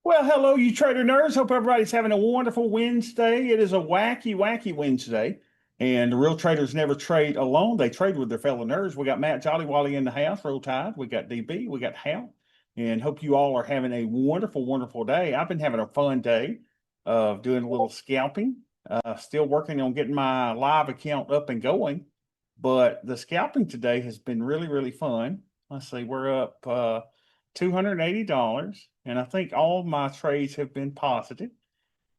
Well, hello, you trader nerds. Hope everybody's having a wonderful Wednesday. It is a wacky, wacky Wednesday. And the real traders never trade alone. They trade with their fellow nerds. We got Matt Jolly Wally in the house, Roll Tide. We got DB. We got Hal. And hope you all are having a wonderful, wonderful day. I've been having a fun day of doing a little scalping. Still working on getting my live account up and going. But the scalping today has been really, really fun. Let's see, we're up $280. And I think all of my trades have been positive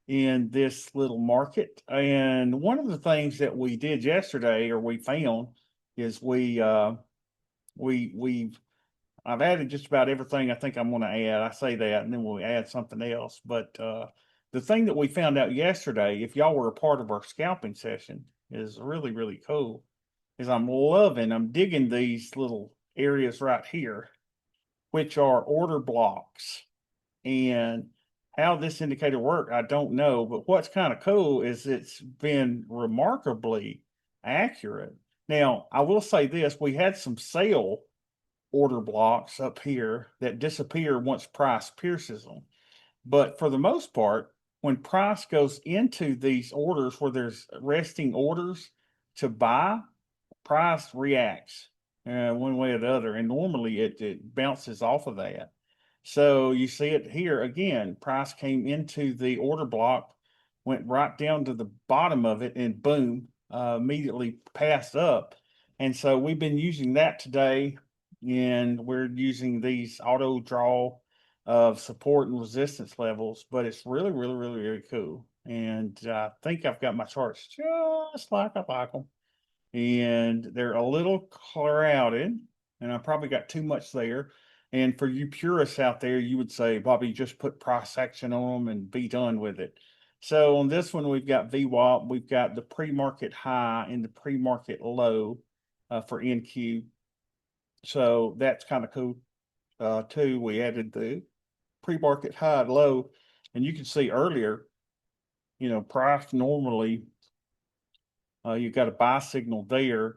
in this little market. And one of the things that we did yesterday, or we found, is we've I've added just about everything I think I'm going to add. I say that, and then we'll add something else. But the thing that we found out yesterday, if y'all were a part of our scalping session, is really, really cool. Is I'm digging these little areas right here, which are order blocks. And how this indicator worked, I don't know. But what's kind of cool is it's been remarkably accurate. Now, I will say this, we had some sale order blocks up here that disappear once price pierces them. But for the most part, when price goes into these orders where there's resting orders to buy, price reacts one way or the other. And normally it bounces off of that. So you see it here again. Price came into the order block, went right down to the bottom of it, and boom, immediately passed up. And so we've been using that today, and we're using these auto draw of support and resistance levels. But it's really, really, really, really cool. And I think I've got my charts just like I like them, and they're a little crowded, and I probably got too much there. And for you purists out there, you would say, Bobby, just put price action on them and be done with it. So on this one, we've got VWAP, we've got the pre-market high and the pre-market low for NQ. So that's kind of cool too. We added the pre-market high and low, and you can see earlier, price normally you've got a buy signal there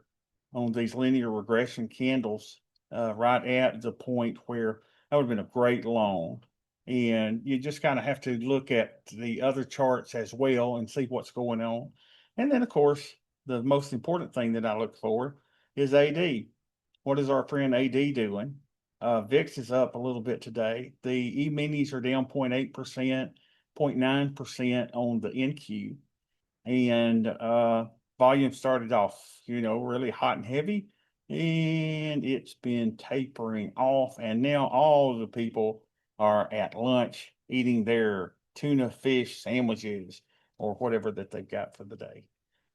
on these linear regression candles right at the point where that would have been a great long. And you just kind of have to look at the other charts as well and see what's going on. And then, of course, the most important thing that I look for is AD. What is our friend AD doing? VIX is up a little bit today. The E-minis are down 0.8%, 0.9% on the NQ. And volume started off, really hot and heavy, and it's been tapering off. And now all of the people are at lunch eating their tuna fish sandwiches or whatever that they've got for the day.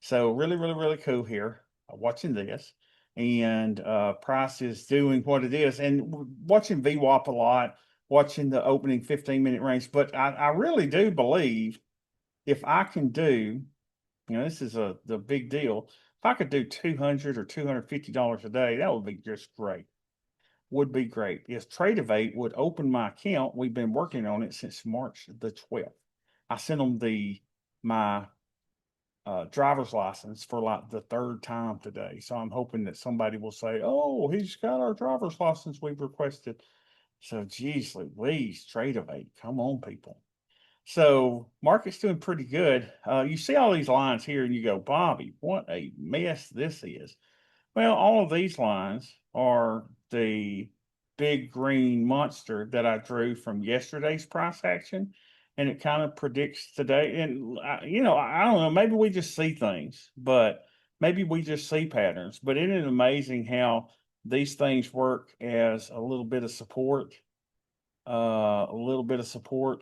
So really, really, really cool here watching this. And price is doing what it is, and watching VWAP a lot, watching the opening 15-minute range. But I really do believe if I can do, this is the big deal. If I could do 200 or $250 a day, that would be just great. Would be great. If Tradeovate would open my account, we've been working on it since March the 12th. I sent them my driver's license for like the third time today. So I'm hoping that somebody will say, "Oh, he's got our driver's license we've requested." So geez Louise, Tradeovate, come on, people. So market's doing pretty good. You see all these lines here and you go, Bobby, what a mess this is. Well, all of these lines are the big green monster that I drew from yesterday's price action. And it kind of predicts today. And, I don't know, maybe we just see things, but maybe we just see patterns. But isn't it amazing how these things work as a little bit of support,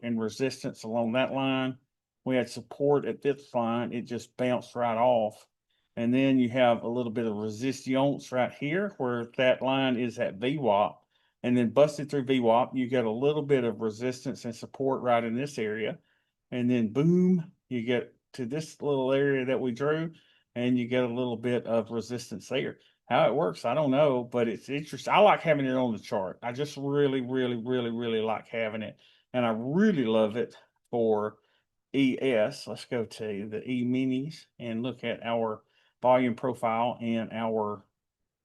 and resistance along that line? We had support at this line, it just bounced right off. And then you have a little bit of resistance right here where that line is at VWAP, and then busted through VWAP. You get a little bit of resistance and support right in this area. And then boom, you get to this little area that we drew, and you get a little bit of resistance there. How it works, I don't know, but it's interesting. I like having it on the chart. I just really, really, really, really like having it. And I really love it for ES. Let's go to the E minis and look at our volume profile and our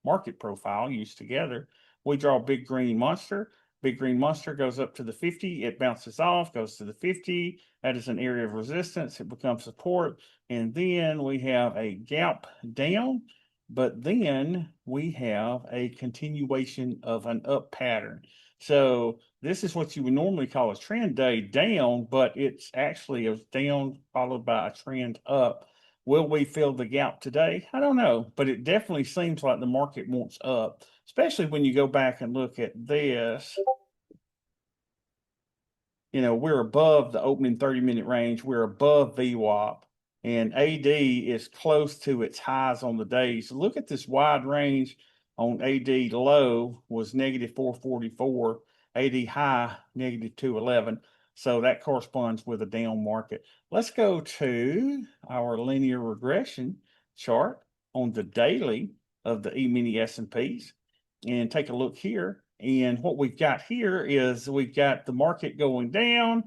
market profile used together. We draw a big green monster. Big green monster goes up to the 50. It bounces off, goes to the 50. That is an area of resistance. It becomes support. And then we have a gap down, but then we have a continuation of an up pattern. So this is what you would normally call a trend day down, but it's actually a down followed by a trend up. Will we fill the gap today? I don't know, but it definitely seems like the market wants up, especially when you go back and look at this. We're above the opening 30-minute range. We're above VWAP, and AD is close to its highs on the day. So look at this wide range on AD low was negative 444, AD high negative 211. So that corresponds with a down market. Let's go to our linear regression chart on the daily of the E-mini S&Ps and take a look here. And what we've got here is we've got the market going down.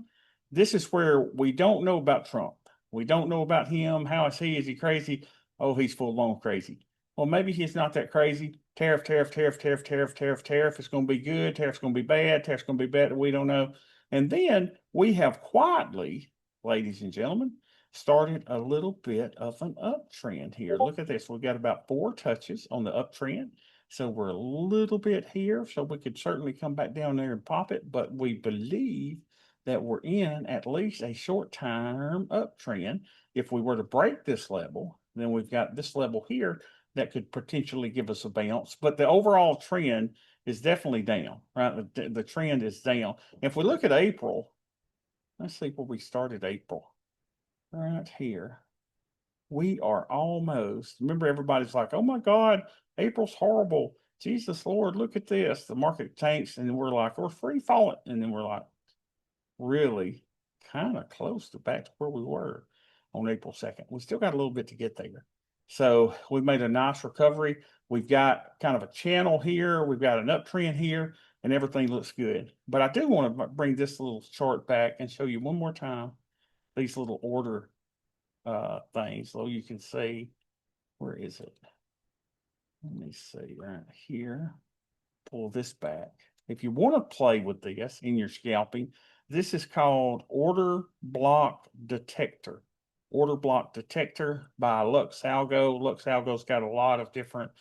This is where we don't know about Trump. We don't know about him. How is he? Is he crazy? Oh, he's full on crazy. Well, maybe he's not that crazy. Tariff, tariff, tariff, tariff, tariff, tariff, tariff. It's going to be good. Tariff's going to be bad. Tariff's going to be bad. We don't know. And then we have quietly, ladies and gentlemen, started a little bit of an uptrend here. Look at this. We've got about 4 touches on the uptrend. So we're a little bit here. So we could certainly come back down there and pop it. But we believe that we're in at least a short-term uptrend. If we were to break this level, then we've got this level here that could potentially give us a bounce. But the overall trend is definitely down, right? The trend is down. If we look at April, let's see where we started April. Right here. We are almost, remember everybody's like, oh my God, April's horrible. Jesus Lord, look at this. The market tanks, and we're like, we're free falling. And then we're like, really kind of close to back to where we were on April 2nd. We still got a little bit to get there. So we made a nice recovery. We've got kind of a channel here. We've got an uptrend here, and everything looks good. But I do want to bring this little chart back and show you one more time these little order things. So you can see, where is it? Let me see right here. Pull this back. If you want to play with this in your scalping, this is called Order Block Detector. Order Block Detector by Luxalgo. Luxalgo's got a lot of different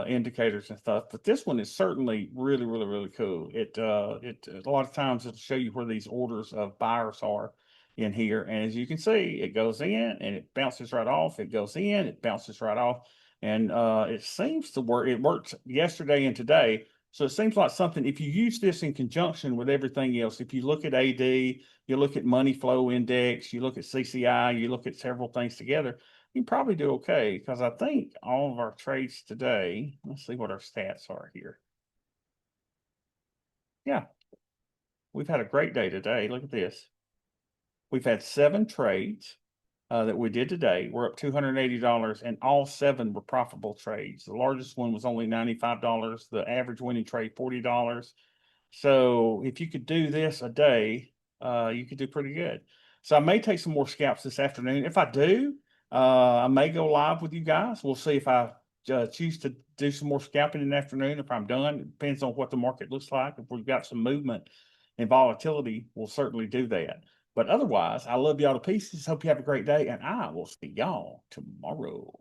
indicators and stuff, but this one is certainly really, really, really cool. It a lot of times it'll show you where these orders of buyers are in here, and as you can see, it goes in and it bounces right off. It goes in, it bounces right off, and it seems to work. It worked yesterday and today. So it seems like something, if you use this in conjunction with everything else, if you look at AD, you look at money flow index, you look at CCI, you look at several things together, you can probably do okay, because I think all of our trades today, let's see what our stats are here. Yeah, we've had a great day today. Look at this. We've had 7 trades that we did today. We're up $280, and all 7 were profitable trades. The largest one was only $95. The average winning trade, $40. So if you could do this a day, you could do pretty good. So I may take some more scalps this afternoon. If I do, I may go live with you guys. We'll see if I choose to do some more scalping in the afternoon. If I'm done, it depends on what the market looks like. If we've got some movement and volatility, we'll certainly do that. But otherwise, I love y'all to pieces. Hope you have a great day, and I will see y'all tomorrow.